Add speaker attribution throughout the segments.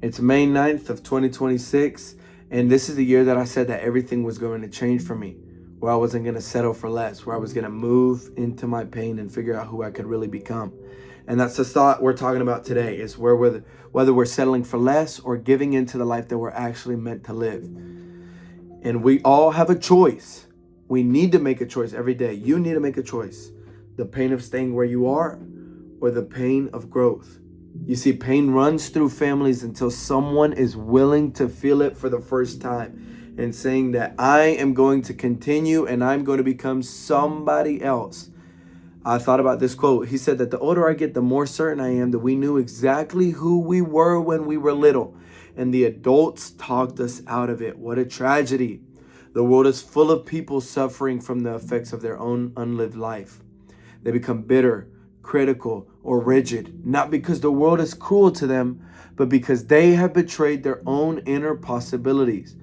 Speaker 1: It's May 9th of 2026, and this is the year that I said that everything was going to change for me, where I wasn't going to settle for less, where I was going to move into my pain and figure out who I could really become. And that's the thought we're talking about today, is whether we're settling for less or giving into the life that we're actually meant to live. And we all have a choice. We need to make a choice every day. You need to make a choice. The pain of staying where you are or the pain of growth. You see, pain runs through families until someone is willing to feel it for the first time and saying that I am going to continue and I'm going to become somebody else. I thought about this quote. He said that the older I get, the more certain I am that we knew exactly who we were when we were little, and the adults talked us out of it. What a tragedy. The world is full of people suffering from the effects of their own unlived life. They become bitter, critical, or rigid, not because the world is cruel to them, but because they have betrayed their own inner possibilities.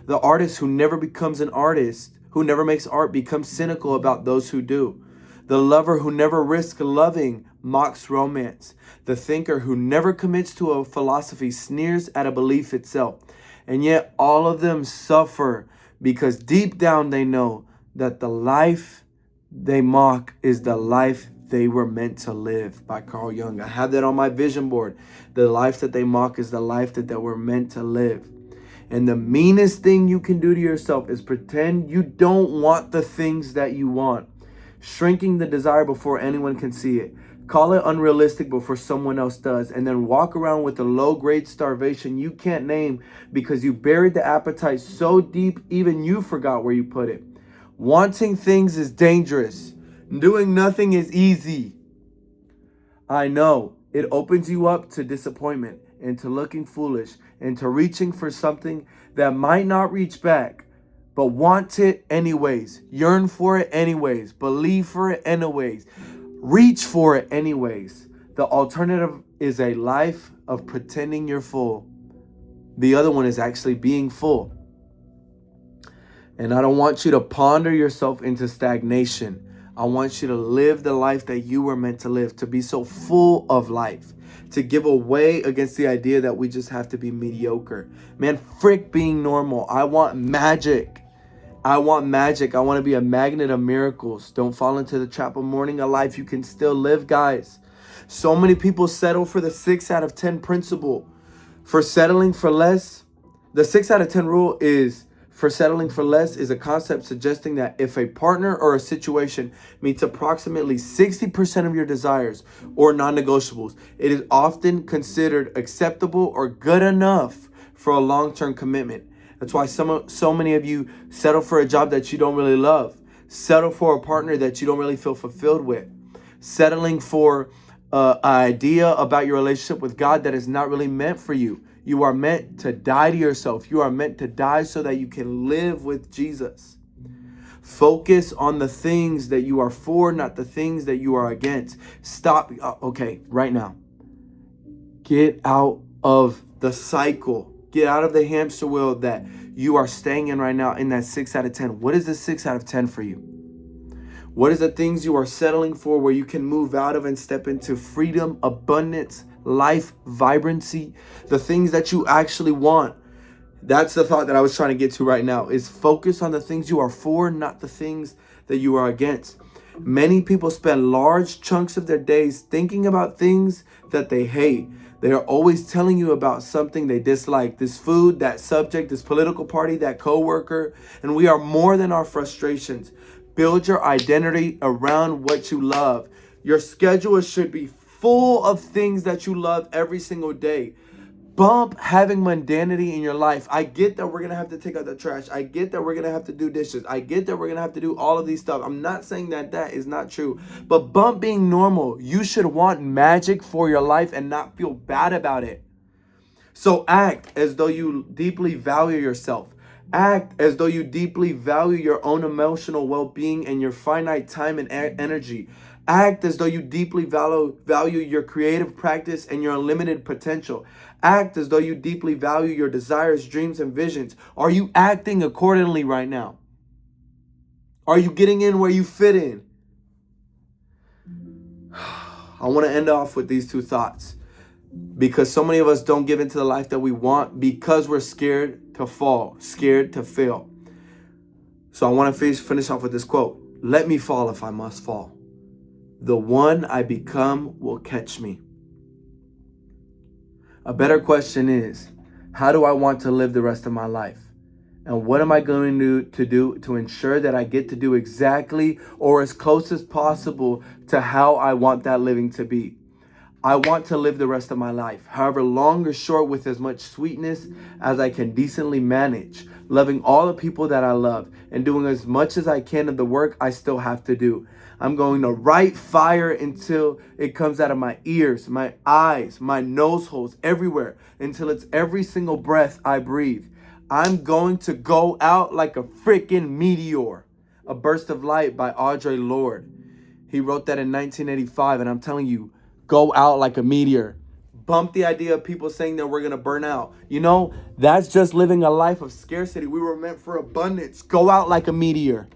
Speaker 1: The artist who never becomes an artist, who never makes art, becomes cynical about those who do. The lover who never risks loving mocks romance. The thinker who never commits to a philosophy sneers at a belief itself. And yet all of them suffer because deep down they know that the life they mock is the life they were meant to live, by Carl Jung. I have that on my vision board. The life that they mock is the life that they were meant to live. And the meanest thing you can do to yourself is pretend you don't want the things that you want. Shrinking the desire before anyone can see it. Call it unrealistic before someone else does. And then walk around with a low-grade starvation you can't name because you buried the appetite so deep even you forgot where you put it. Wanting things is dangerous. Doing nothing is easy. I know. It opens you up to disappointment and to looking foolish and to reaching for something that might not reach back. But want it anyways. Yearn for it anyways. Believe for it anyways. Reach for it anyways. The alternative is a life of pretending you're full. The other one is actually being full. And I don't want you to ponder yourself into stagnation. I want you to live the life that you were meant to live, to be so full of life, to give away against the idea that we just have to be mediocre. Man, frick being normal. I want magic. I want magic. I want to be a magnet of miracles. Don't fall into the trap of mourning a life you can still live, guys. So many people settle for the 6 out of 10 principle. For settling for less, the 6 out of 10 rule is, for settling for less is a concept suggesting that if a partner or a situation meets approximately 60% of your desires or non-negotiables, it is often considered acceptable or good enough for a long-term commitment. That's why so many of you settle for a job that you don't really love. Settle for a partner that you don't really feel fulfilled with. Settling for an idea about your relationship with God that is not really meant for you. You are meant to die to yourself. You are meant to die so that you can live with Jesus. Focus on the things that you are for, not the things that you are against. Stop. Okay, right now. Get out of the cycle. Get out of the hamster wheel that you are staying in right now in that 6 out of 10. What is the 6 out of 10 for you? What is the things you are settling for where you can move out of and step into freedom, abundance, life, vibrancy, the things that you actually want? That's the thought that I was trying to get to right now, is focus on the things you are for, not the things that you are against. Many people spend large chunks of their days thinking about things that they hate. They are always telling you about something they dislike, this food, that subject, this political party, that coworker, and we are more than our frustrations. Build your identity around what you love. Your schedule should be full of things that you love every single day. Bump having mundanity in your life. I get that we're going to have to take out the trash. I get that we're going to have to do dishes. I get that we're going to have to do all of these stuff. I'm not saying that that is not true. But bump being normal. You should want magic for your life and not feel bad about it. So act as though you deeply value yourself. Act as though you deeply value your own emotional well-being and your finite time and energy. Act as though you deeply value your creative practice and your unlimited potential. Act as though you deeply value your desires, dreams, and visions. Are you acting accordingly right now? Are you getting in where you fit in? I want to end off with these two thoughts. Because so many of us don't give into the life that we want because we're scared to fall, scared to fail. So I want to finish off with this quote. Let me fall if I must fall. The one I become will catch me. A better question is, how do I want to live the rest of my life? And what am I going to do to ensure that I get to do exactly or as close as possible to how I want that living to be? I want to live the rest of my life, however long or short, with as much sweetness as I can decently manage, loving all the people that I love and doing as much as I can of the work I still have to do. I'm going to write fire until it comes out of my ears, my eyes, my nose holes, everywhere, until it's every single breath I breathe. I'm going to go out like a freaking meteor. A Burst of Light by Audre Lorde. He wrote that in 1985, and I'm telling you, go out like a meteor. Bump the idea of people saying that we're going to burn out. You know, that's just living a life of scarcity. We were meant for abundance. Go out like a meteor.